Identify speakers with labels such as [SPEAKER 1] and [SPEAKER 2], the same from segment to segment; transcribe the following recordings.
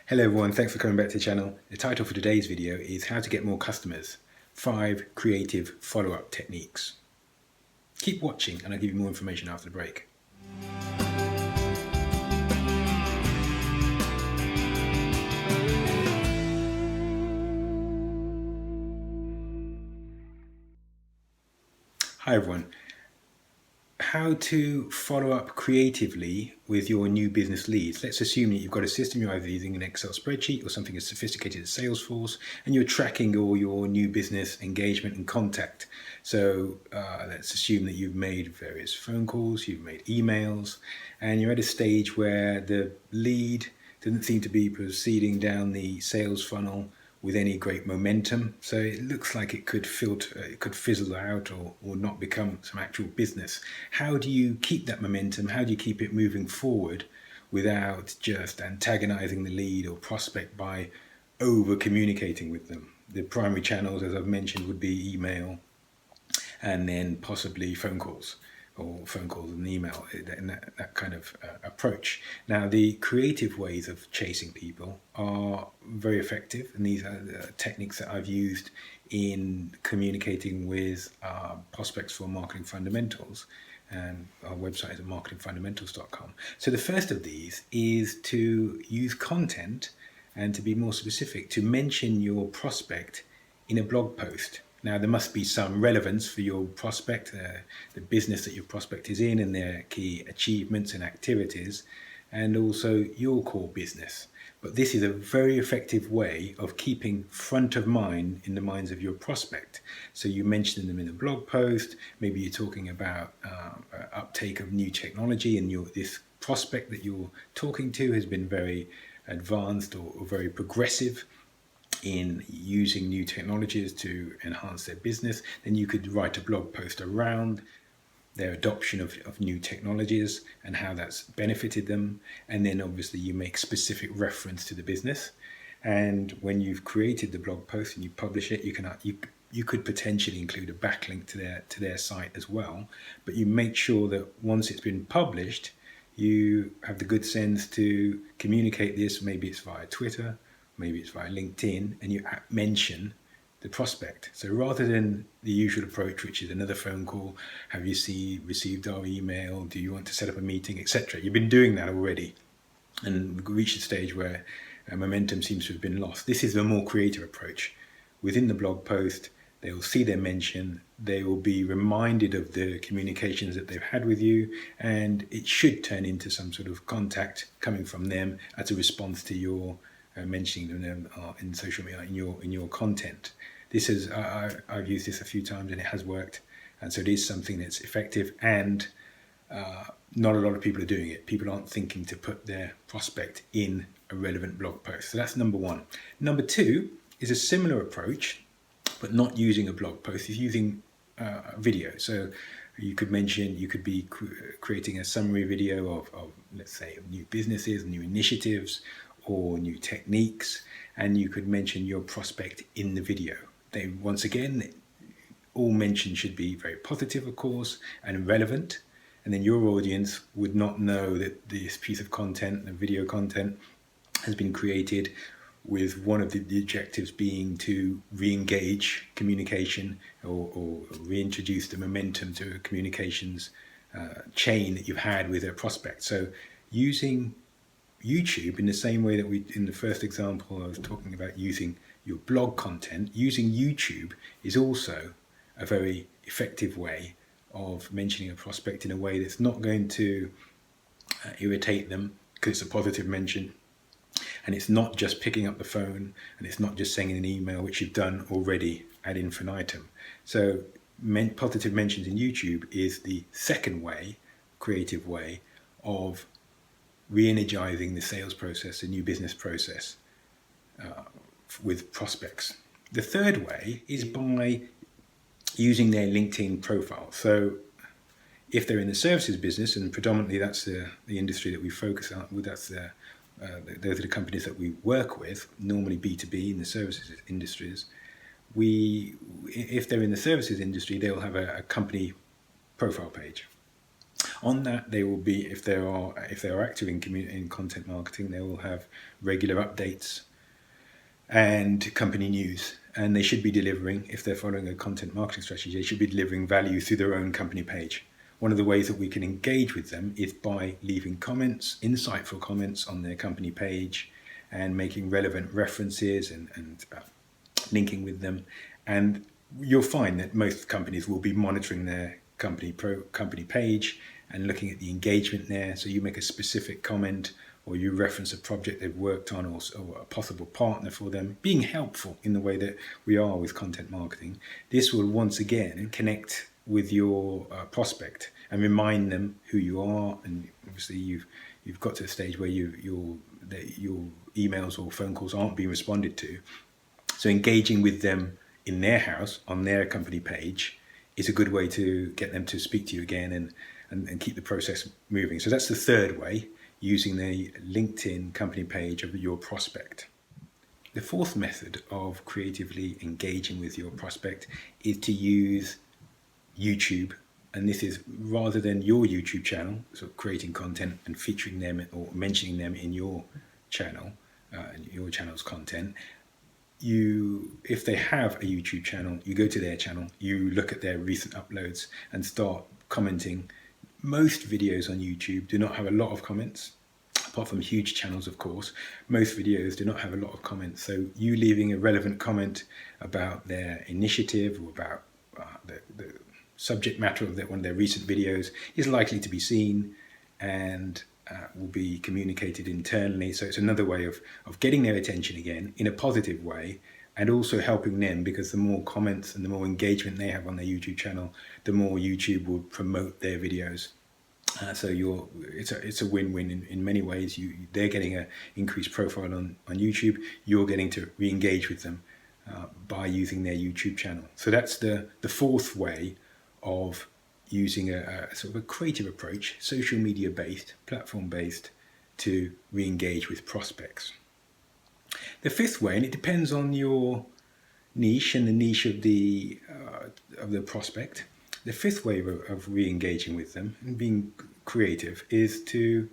[SPEAKER 1] Hello everyone, thanks for coming back to the channel. The title for today's video is How to Get More Customers, 5 Creative Follow-Up Techniques. Keep watching and I'll give you more information after the break. Hi everyone. How to follow up creatively with your new business leads. Let's assume that you've got a system, you're either using an Excel spreadsheet or something as sophisticated as Salesforce, and you're tracking all your new business engagement and contact. So let's assume that you've made various phone calls, you've made emails, and you're at a stage where the lead doesn't seem to be proceeding down the sales funnel with any great momentum. So it looks like it could filter, it could fizzle out or not become some actual business. How do you keep that momentum? How do you keep it moving forward without just antagonizing the lead or prospect by over communicating with them? The primary channels, as I've mentioned, would be email and then possibly phone calls. Or phone calls and email, and that kind of approach. Now, the creative ways of chasing people are very effective, and these are techniques that I've used in communicating with prospects for Marketing Fundamentals, and our website is at marketingfundamentals.com. So the first of these is to use content, and to be more specific, to mention your prospect in a blog post. Now, there must be some relevance for your prospect, the business that your prospect is in and their key achievements and activities, and also your core business. But this is a very effective way of keeping front of mind in the minds of your prospect. So you mention them in a blog post, maybe you're talking about uptake of new technology, and this prospect that you're talking to has been very advanced or very progressive in using new technologies to enhance their business. Then you could write a blog post around their adoption of new technologies and how that's benefited them. And then obviously you make specific reference to the business. And when you've created the blog post and you publish it, you could potentially include a backlink to their site as well. But you make sure that once it's been published, you have the good sense to communicate this. Maybe it's via Twitter, maybe it's via LinkedIn, and you mention the prospect. So rather than the usual approach, which is another phone call, have you received our email, do you want to set up a meeting, etc. You've been doing that already and reached a stage where momentum seems to have been lost. This is a more creative approach. Within the blog post, they will see their mention, they will be reminded of the communications that they've had with you, and it should turn into some sort of contact coming from them as a response to your mentioning them in social media, in your content. This is I've used this a few times and it has worked, and so it is something that's effective, and not a lot of people are doing it. People aren't thinking to put their prospect in a relevant blog post. So that's number one. Number two is a similar approach, but not using a blog post. It's using a video. So you could be creating a summary video of let's say, new businesses, new initiatives, or new techniques, and you could mention your prospect in the video. They, once again, all mention should be very positive, of course, and relevant, and then your audience would not know that this piece of content, the video content, has been created with one of the objectives being to re-engage communication or reintroduce the momentum to a communications chain that you've had with a prospect. So using YouTube in the same way that in the first example I was talking about using your blog content, using YouTube is also a very effective way of mentioning a prospect in a way that's not going to irritate them, because it's a positive mention, and it's not just picking up the phone, and it's not just sending an email, which you've done already ad infinitum. So positive mentions in YouTube is the second way, creative way, of re-energizing the sales process, the new business process with prospects. The third way is by using their LinkedIn profile. So if they're in the services business, and predominantly that's the industry that we focus on, those are the companies that we work with, normally B2B in the services industries. If they're in the services industry, they'll have a company profile page. On that, they will be, if they are active in content marketing, they will have regular updates and company news, and they should be delivering, if they're following a content marketing strategy, they should be delivering value through their own company page. One of the ways that we can engage with them is by leaving comments, insightful comments on their company page, and making relevant references and linking with them. And you'll find that most companies will be monitoring their company page and looking at the engagement there. So you make a specific comment, or you reference a project they've worked on, or a possible partner for them, being helpful in the way that we are with content marketing. This will once again connect with your prospect and remind them who you are. And obviously you've got to a stage where your emails or phone calls aren't being responded to. So engaging with them in their house, on their company page, is a good way to get them to speak to you again and keep the process moving. So that's the third way, using the LinkedIn company page of your prospect. The fourth method of creatively engaging with your prospect is to use YouTube. And this is, rather than your YouTube channel, so creating content and featuring them or mentioning them in your channel, your channel's content, if they have a YouTube channel, you go to their channel, you look at their recent uploads and start commenting. Most videos on YouTube do not have a lot of comments, apart from huge channels, of course. Most videos do not have a lot of comments. So you leaving a relevant comment about their initiative or about the subject matter of one of their recent videos is likely to be seen and will be communicated internally. So it's another way of getting their attention again in a positive way, and also helping them, because the more comments and the more engagement they have on their YouTube channel, the more YouTube will promote their videos. So it's a win-win in many ways. They're getting an increased profile on YouTube. You're getting to re-engage with them by using their YouTube channel. So that's the fourth way of using a sort of a creative approach, social media based, platform based, to re-engage with prospects. The fifth way, and it depends on your niche and the niche of the prospect, the fifth way of re-engaging with them and being creative is to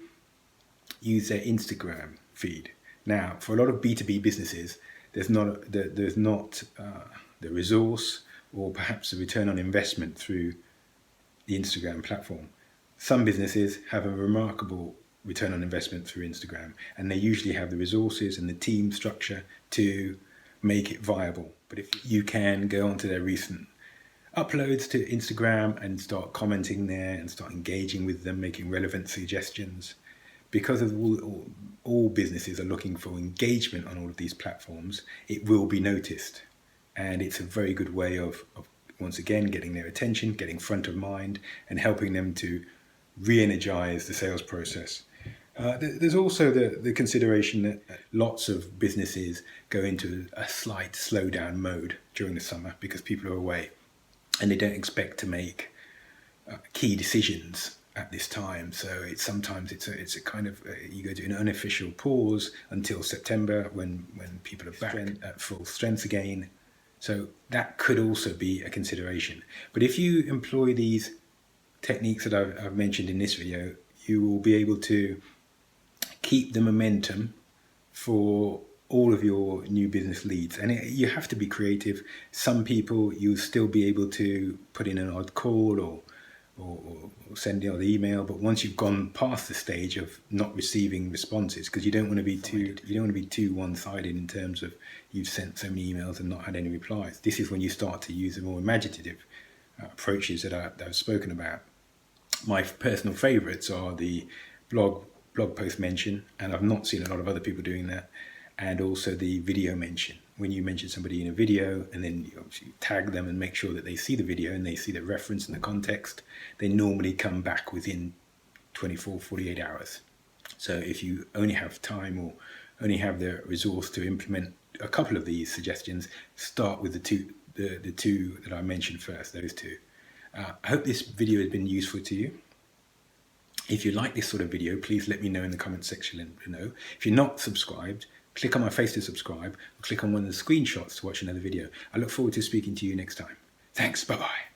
[SPEAKER 1] use their Instagram feed. Now, for a lot of B2B businesses, there's not the resource or perhaps the return on investment through the Instagram platform. Some businesses have a remarkable return on investment through Instagram, and they usually have the resources and the team structure to make it viable. But if you can go onto their recent uploads to Instagram and start commenting there and start engaging with them, making relevant suggestions, because of all businesses are looking for engagement on all of these platforms, it will be noticed. And it's a very good way of once again getting their attention, getting front of mind, and helping them to re-energize the sales process. There's also the consideration that lots of businesses go into a slight slowdown mode during the summer because people are away and they don't expect to make key decisions at this time. So sometimes it's a kind of you go to an unofficial pause until September when people are back at full strength again. So that could also be a consideration. But if you employ these techniques that I've mentioned in this video, you will be able to keep the momentum for all of your new business leads. And you have to be creative. Some people you'll still be able to put in an odd call or send the email, but once you've gone past the stage of not receiving responses, because you don't want to be too one-sided in terms of you've sent so many emails and not had any replies. This is when you start to use the more imaginative approaches that I've spoken about. My personal favorites are the blog post mention, and I've not seen a lot of other people doing that, and also the video mention. When you mention somebody in a video and then you obviously tag them and make sure that they see the video and they see the reference and the context, they normally come back within 24, 48 hours. So if you only have time or only have the resource to implement a couple of these suggestions, start with the two that I mentioned first, those two. I hope this video has been useful to you. If you like this sort of video, please let me know in the comment section below. If you're not subscribed, click on my face to subscribe, or click on one of the screenshots to watch another video. I look forward to speaking to you next time. Thanks, bye-bye.